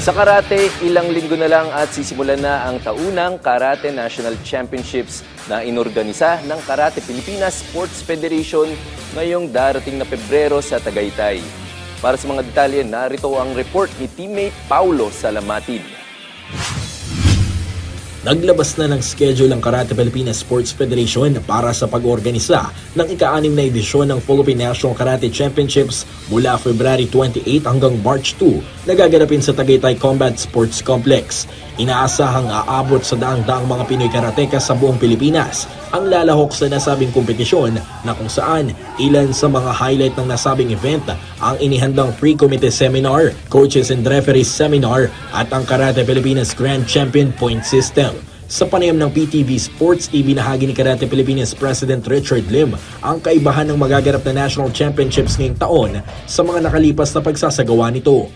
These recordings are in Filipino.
Sa karate, ilang linggo na lang at sisimulan na ang taunang Karate National Championships na inorganisa ng Karate Pilipinas Sports Federation ngayong darating na Pebrero sa Tagaytay. Para sa mga detalye, narito ang report ni teammate Paulo Salamatin. Naglabas na ng schedule ang Karate Pilipinas Sports Federation para sa pag-organisa ng ika-6 na edisyon ng Philippine National Karate Championships mula February 28 hanggang March 2 na gaganapin sa Tagaytay Combat Sports Complex. Inaasahang aabot sa daang-daang mga Pinoy karateka sa buong Pilipinas ang lalahok sa nasabing kompetisyon na kung saan ilan sa mga highlight ng nasabing event ang inihandang free committee seminar, coaches and referees seminar at ang Karate Pilipinas Grand Champion Point System. Sa panayam ng PTV Sports, ibinahagi ni Karate Pilipinas President Richard Lim ang kaibahan ng magaganap na National Championships ngayong taon sa mga nakalipas na pagsasagawa nito.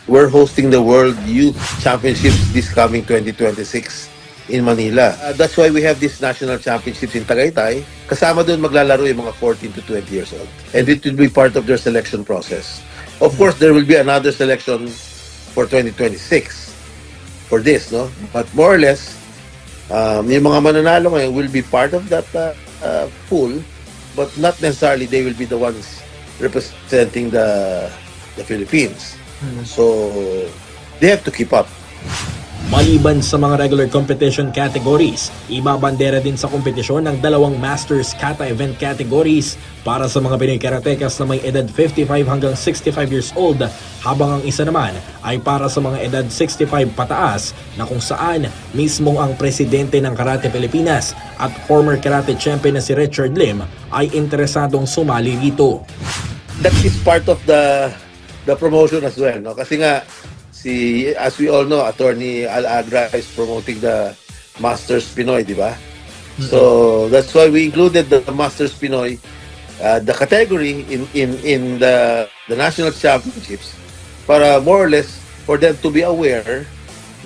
We're hosting the World Youth Championships this coming 2026 in Manila. That's why we have this National Championships in Tagaytay. Kasama doon maglalaro yung mga 14 to 20 years old. And it will be part of their selection process. Of course, there will be another selection for 2026 for this, no? But more or less, yung mga mananalo ngayon will be part of that pool, but not necessarily they will be the ones representing the Philippines. So, they have to keep up. Maliban sa mga regular competition categories, ibabandera din sa kompetisyon ng dalawang Masters Kata event categories para sa mga Pinoy karatekas na may edad 55 hanggang 65 years old, habang ang isa naman ay para sa mga edad 65 pataas na kung saan mismo ang presidente ng Karate Pilipinas at former karate champion na si Richard Lim ay interesadong sumali dito. That is part of the promotion as well, no? Kasi nga, as we all know, Attorney Al Agra is promoting the Masters Pinoy, di ba? So that's why we included the Masters Pinoy, the category in the National Championships, para more or less for them to be aware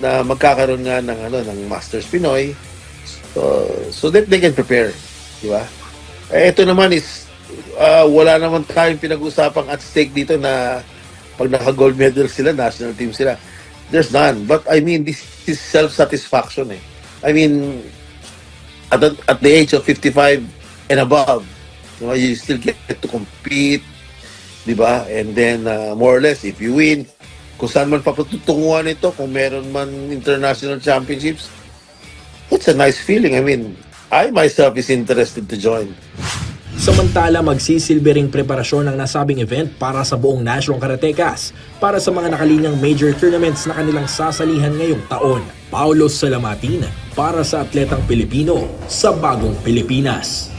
na magkakaroon nga ng Masters Pinoy, so that they can prepare, di ba? Ito naman is wala naman tayong pinag-usapang at stake dito na pag naka-gold medal sila, national team sila. There's none. But I mean, this is self-satisfaction eh. I mean, at the age of 55 and above, you still get to compete, di ba? And then, more or less, if you win, kung saan man papatutunguhan ito, kung meron man international championships, it's a nice feeling. I mean, I myself is interested to join. Samantala, magsisilbering preparasyon ng nasabing event para sa buong nasyong karatekas para sa mga nakalinyang major tournaments na kanilang sasalihan ngayong taon. Paulo Salamatin para sa Atletang Pilipino sa Bagong Pilipinas.